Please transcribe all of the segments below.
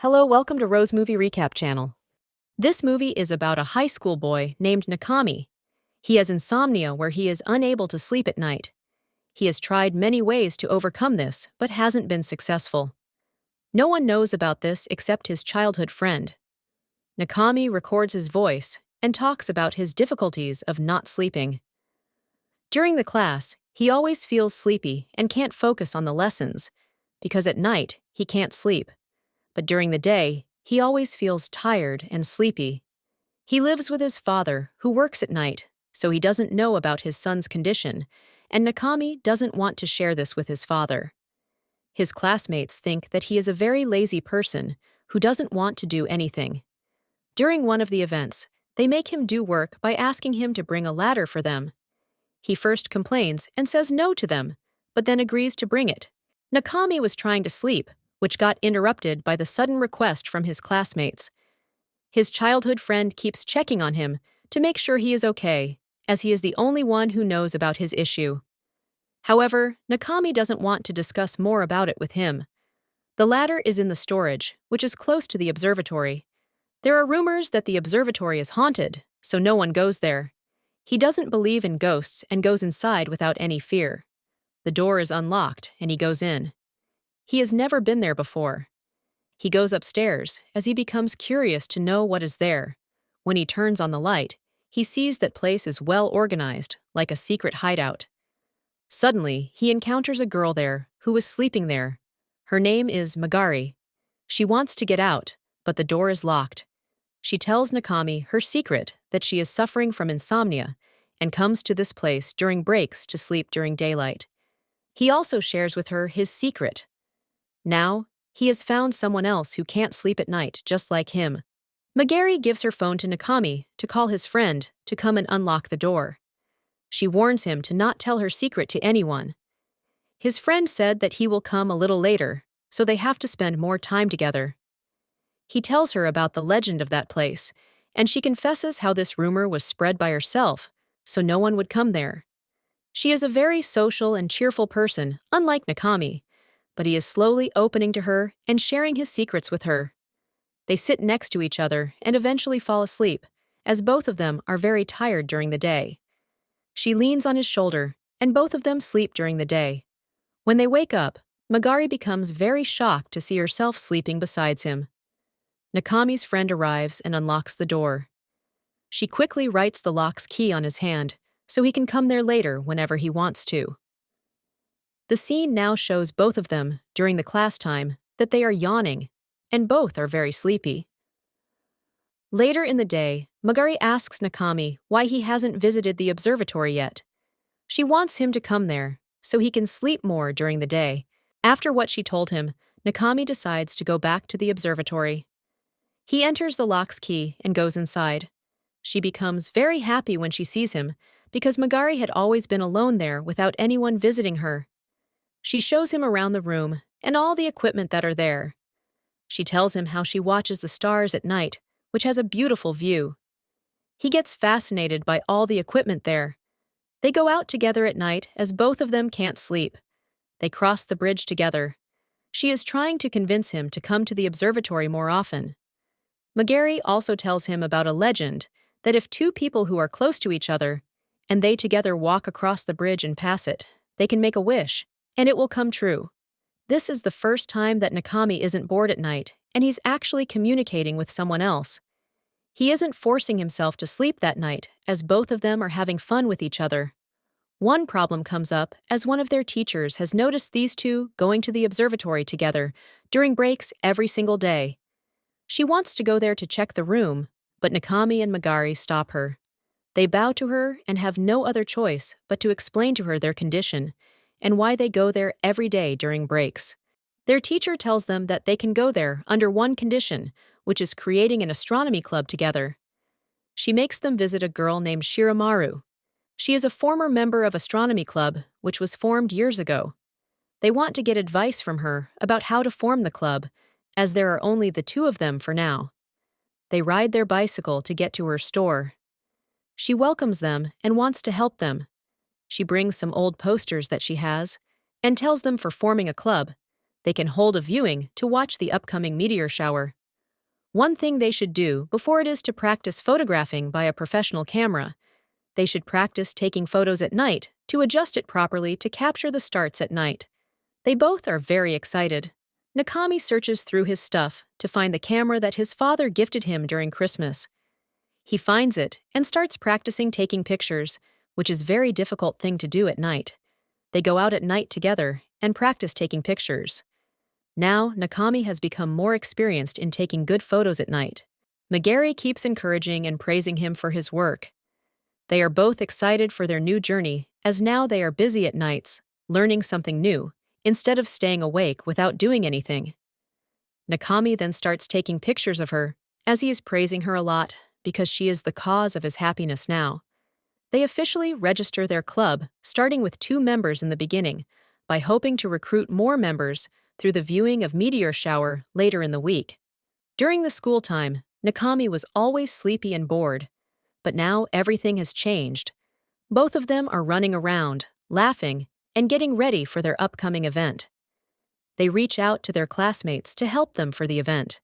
Hello, welcome to Rose Movie Recap channel. This movie is about a high school boy named Nakami. He has insomnia where he is unable to sleep at night. He has tried many ways to overcome this, but hasn't been successful. No one knows about this except his childhood friend. Nakami records his voice and talks about his difficulties of not sleeping. During the class, he always feels sleepy and can't focus on the lessons, because at night he can't sleep. But during the day, he always feels tired and sleepy. He lives with his father, who works at night, so he doesn't know about his son's condition, and Nakami doesn't want to share this with his father. His classmates think that he is a very lazy person who doesn't want to do anything. During one of the events, they make him do work by asking him to bring a ladder for them. He first complains and says no to them, but then agrees to bring it. Nakami was trying to sleep, which got interrupted by the sudden request from his classmates. His childhood friend keeps checking on him to make sure he is okay, as he is the only one who knows about his issue. However, Nakami doesn't want to discuss more about it with him. The ladder is in the storage, which is close to the observatory. There are rumors that the observatory is haunted, so no one goes there. He doesn't believe in ghosts and goes inside without any fear. The door is unlocked, and he goes in. He has never been there before. He goes upstairs as he becomes curious to know what is there. When he turns on the light, he sees that place is well organized, like a secret hideout. Suddenly, he encounters a girl there who is sleeping there. Her name is Magari. She wants to get out, but the door is locked. She tells Nakami her secret that she is suffering from insomnia and comes to this place during breaks to sleep during daylight. He also shares with her his secret. Now, he has found someone else who can't sleep at night just like him. Magari gives her phone to Nakami to call his friend to come and unlock the door. She warns him to not tell her secret to anyone. His friend said that he will come a little later, so they have to spend more time together. He tells her about the legend of that place, and she confesses how this rumor was spread by herself, so no one would come there. She is a very social and cheerful person, unlike Nakami, but he is slowly opening to her and sharing his secrets with her. They sit next to each other and eventually fall asleep, as both of them are very tired during the day. She leans on his shoulder, and both of them sleep during the day. When they wake up, Magari becomes very shocked to see herself sleeping beside him. Nakami's friend arrives and unlocks the door. She quickly writes the lock's key on his hand, so he can come there later whenever he wants to. The scene now shows both of them, during the class time, that they are yawning, and both are very sleepy. Later in the day, Magari asks Nakami why he hasn't visited the observatory yet. She wants him to come there, so he can sleep more during the day. After what she told him, Nakami decides to go back to the observatory. He enters the lock's key and goes inside. She becomes very happy when she sees him, because Magari had always been alone there without anyone visiting her. She shows him around the room and all the equipment that are there. She tells him how she watches the stars at night, which has a beautiful view. He gets fascinated by all the equipment there. They go out together at night as both of them can't sleep. They cross the bridge together. She is trying to convince him to come to the observatory more often. Magari also tells him about a legend that if two people who are close to each other, and they together walk across the bridge and pass it, they can make a wish, and it will come true. This is the first time that Nakami isn't bored at night, and he's actually communicating with someone else. He isn't forcing himself to sleep that night, as both of them are having fun with each other. One problem comes up as one of their teachers has noticed these two going to the observatory together during breaks every single day. She wants to go there to check the room, but Nakami and Magari stop her. They bow to her and have no other choice but to explain to her their condition and why they go there every day during breaks. Their teacher tells them that they can go there under one condition, which is creating an astronomy club together. She makes them visit a girl named Shiramaru. She is a former member of Astronomy Club, which was formed years ago. They want to get advice from her about how to form the club, as there are only the two of them for now. They ride their bicycle to get to her store. She welcomes them and wants to help them. She brings some old posters that she has and tells them for forming a club. They can hold a viewing to watch the upcoming meteor shower. One thing they should do before it is to practice photographing by a professional camera. They should practice taking photos at night to adjust it properly to capture the starts at night. They both are very excited. Nakami searches through his stuff to find the camera that his father gifted him during Christmas. He finds it and starts practicing taking pictures, which is a very difficult thing to do at night. They go out at night together and practice taking pictures. Now, Nakami has become more experienced in taking good photos at night. Magari keeps encouraging and praising him for his work. They are both excited for their new journey, as now they are busy at nights, learning something new, instead of staying awake without doing anything. Nakami then starts taking pictures of her, as he is praising her a lot, because she is the cause of his happiness now. They officially register their club, starting with 2 members in the beginning, by hoping to recruit more members through the viewing of meteor shower later in the week. During the school time, Nakami was always sleepy and bored. But now everything has changed. Both of them are running around, laughing, and getting ready for their upcoming event. They reach out to their classmates to help them for the event.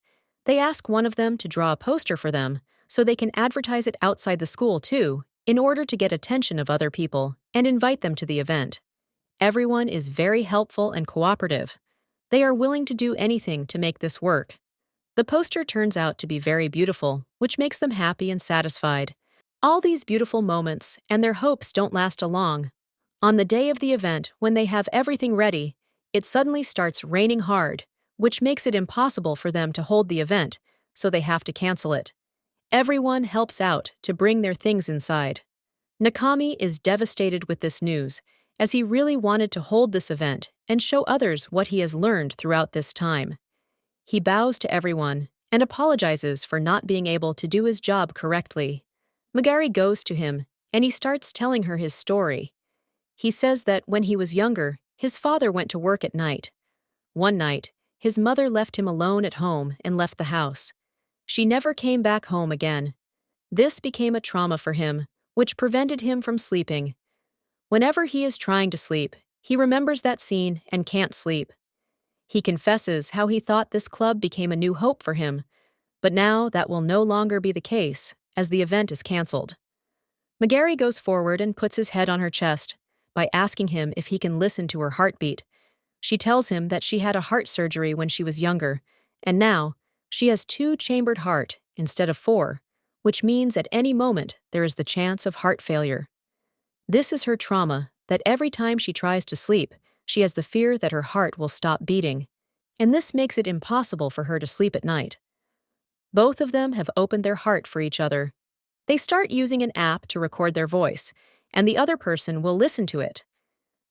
They ask one of them to draw a poster for them so they can advertise it outside the school too, in order to get attention of other people and invite them to the event. Everyone is very helpful and cooperative. They are willing to do anything to make this work. The poster turns out to be very beautiful, which makes them happy and satisfied. All these beautiful moments and their hopes don't last long. On the day of the event, when they have everything ready, it suddenly starts raining hard, which makes it impossible for them to hold the event, so they have to cancel it. Everyone helps out to bring their things inside. Nakami is devastated with this news, as he really wanted to hold this event and show others what he has learned throughout this time. He bows to everyone and apologizes for not being able to do his job correctly. Magari goes to him, and he starts telling her his story. He says that when he was younger, his father went to work at night. One night, his mother left him alone at home and left the house. She never came back home again. This became a trauma for him, which prevented him from sleeping. Whenever he is trying to sleep, he remembers that scene and can't sleep. He confesses how he thought this club became a new hope for him, but now that will no longer be the case, as the event is canceled. Magari goes forward and puts his head on her chest by asking him if he can listen to her heartbeat. She tells him that she had a heart surgery when she was younger, and now she has 2-chambered heart instead of 4, which means at any moment there is the chance of heart failure. This is her trauma, that every time she tries to sleep, she has the fear that her heart will stop beating, and this makes it impossible for her to sleep at night. Both of them have opened their heart for each other. They start using an app to record their voice, and the other person will listen to it.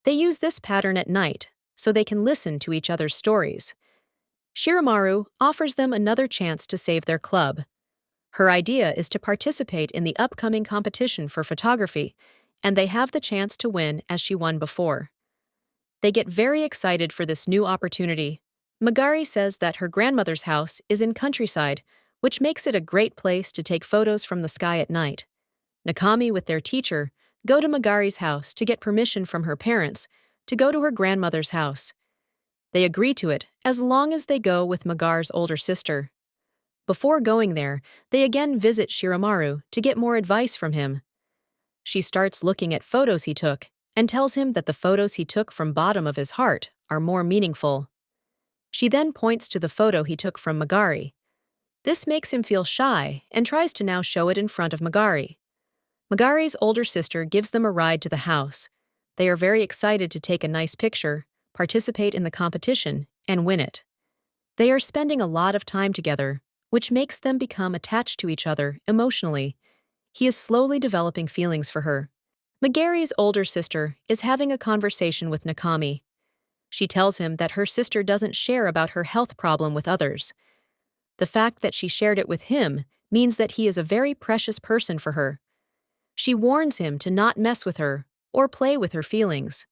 They use this pattern at night, so they can listen to each other's stories. Shiramaru offers them another chance to save their club. Her idea is to participate in the upcoming competition for photography, and they have the chance to win as she won before. They get very excited for this new opportunity. Magari says that her grandmother's house is in countryside, which makes it a great place to take photos from the sky at night. Nakami with their teacher go to Magari's house to get permission from her parents to go to her grandmother's house. They agree to it as long as they go with Magari's older sister. Before going there, they again visit Shiramaru to get more advice from him. She starts looking at photos he took and tells him that the photos he took from bottom of his heart are more meaningful. She then points to the photo he took from Magari. This makes him feel shy and tries to now show it in front of Magari. Magari's older sister gives them a ride to the house. They are very excited to take a nice picture, participate in the competition, and win it. They are spending a lot of time together, which makes them become attached to each other emotionally. He is slowly developing feelings for her. Magari's older sister is having a conversation with Nakami. She tells him that her sister doesn't share about her health problem with others. The fact that she shared it with him means that he is a very precious person for her. She warns him to not mess with her or play with her feelings.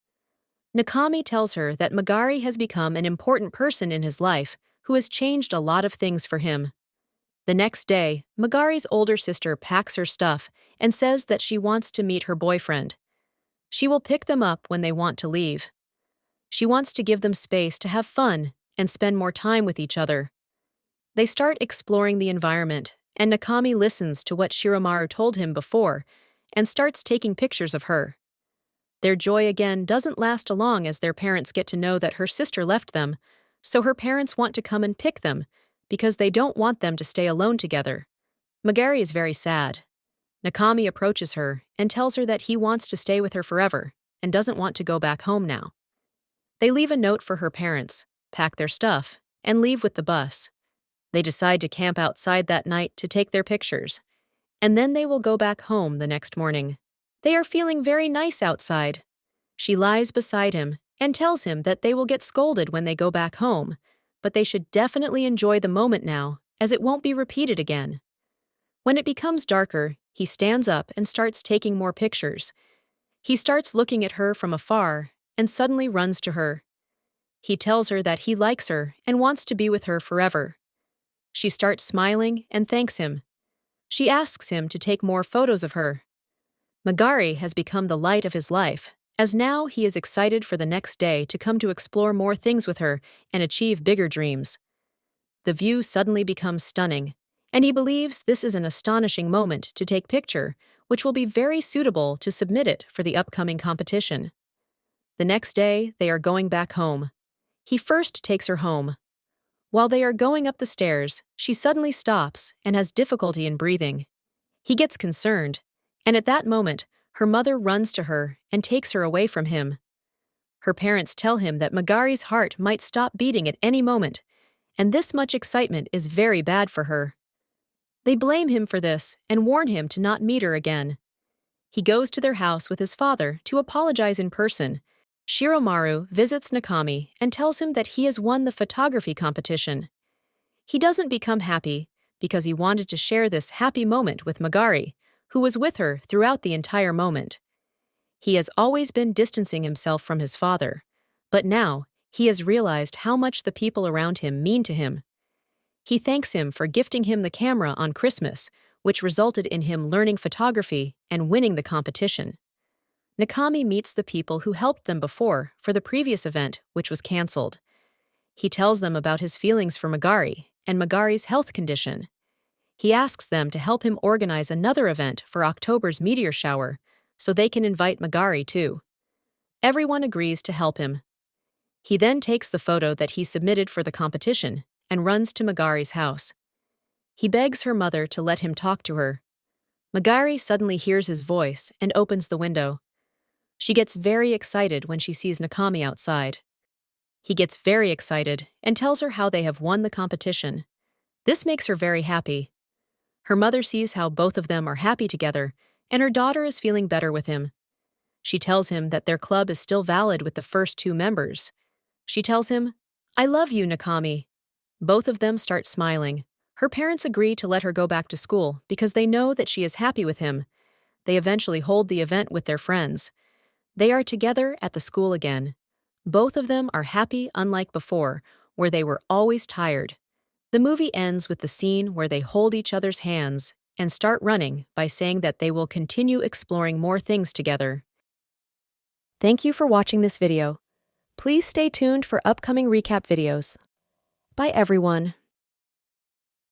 Nakami tells her that Magari has become an important person in his life who has changed a lot of things for him. The next day, Magari's older sister packs her stuff and says that she wants to meet her boyfriend. She will pick them up when they want to leave. She wants to give them space to have fun and spend more time with each other. They start exploring the environment, and Nakami listens to what Shiramaru told him before and starts taking pictures of her. Their joy again doesn't last long as their parents get to know that her sister left them, so her parents want to come and pick them because they don't want them to stay alone together. Magari is very sad. Nakami approaches her and tells her that he wants to stay with her forever and doesn't want to go back home now. They leave a note for her parents, pack their stuff, and leave with the bus. They decide to camp outside that night to take their pictures, and then they will go back home the next morning. They are feeling very nice outside. She lies beside him and tells him that they will get scolded when they go back home, but they should definitely enjoy the moment now, as it won't be repeated again. When it becomes darker, he stands up and starts taking more pictures. He starts looking at her from afar and suddenly runs to her. He tells her that he likes her and wants to be with her forever. She starts smiling and thanks him. She asks him to take more photos of her. Magari has become the light of his life, as now he is excited for the next day to come to explore more things with her and achieve bigger dreams. The view suddenly becomes stunning, and he believes this is an astonishing moment to take picture, which will be very suitable to submit it for the upcoming competition. The next day, they are going back home. He first takes her home. While they are going up the stairs, she suddenly stops and has difficulty in breathing. He gets concerned, and at that moment, her mother runs to her and takes her away from him. Her parents tell him that Magari's heart might stop beating at any moment, and this much excitement is very bad for her. They blame him for this and warn him to not meet her again. He goes to their house with his father to apologize in person. Shiramaru visits Nakami and tells him that he has won the photography competition. He doesn't become happy because he wanted to share this happy moment with Magari, who was with her throughout the entire moment. He has always been distancing himself from his father, but now he has realized how much the people around him mean to him. He thanks him for gifting him the camera on Christmas, which resulted in him learning photography and winning the competition. Nakami meets the people who helped them before for the previous event, which was cancelled. He tells them about his feelings for Magari and Magari's health condition. He asks them to help him organize another event for October's meteor shower, so they can invite Magari too. Everyone agrees to help him. He then takes the photo that he submitted for the competition and runs to Magari's house. He begs her mother to let him talk to her. Magari suddenly hears his voice and opens the window. She gets very excited when she sees Nakami outside. He gets very excited and tells her how they have won the competition. This makes her very happy. Her mother sees how both of them are happy together, and her daughter is feeling better with him. She tells him that their club is still valid with the first 2 members. She tells him, "I love you, Nakami." Both of them start smiling. Her parents agree to let her go back to school because they know that she is happy with him. They eventually hold the event with their friends. They are together at the school again. Both of them are happy, unlike before, where they were always tired. The movie ends with the scene where they hold each other's hands and start running by saying that they will continue exploring more things together. Thank you for watching this video. Please stay tuned for upcoming recap videos. Bye everyone.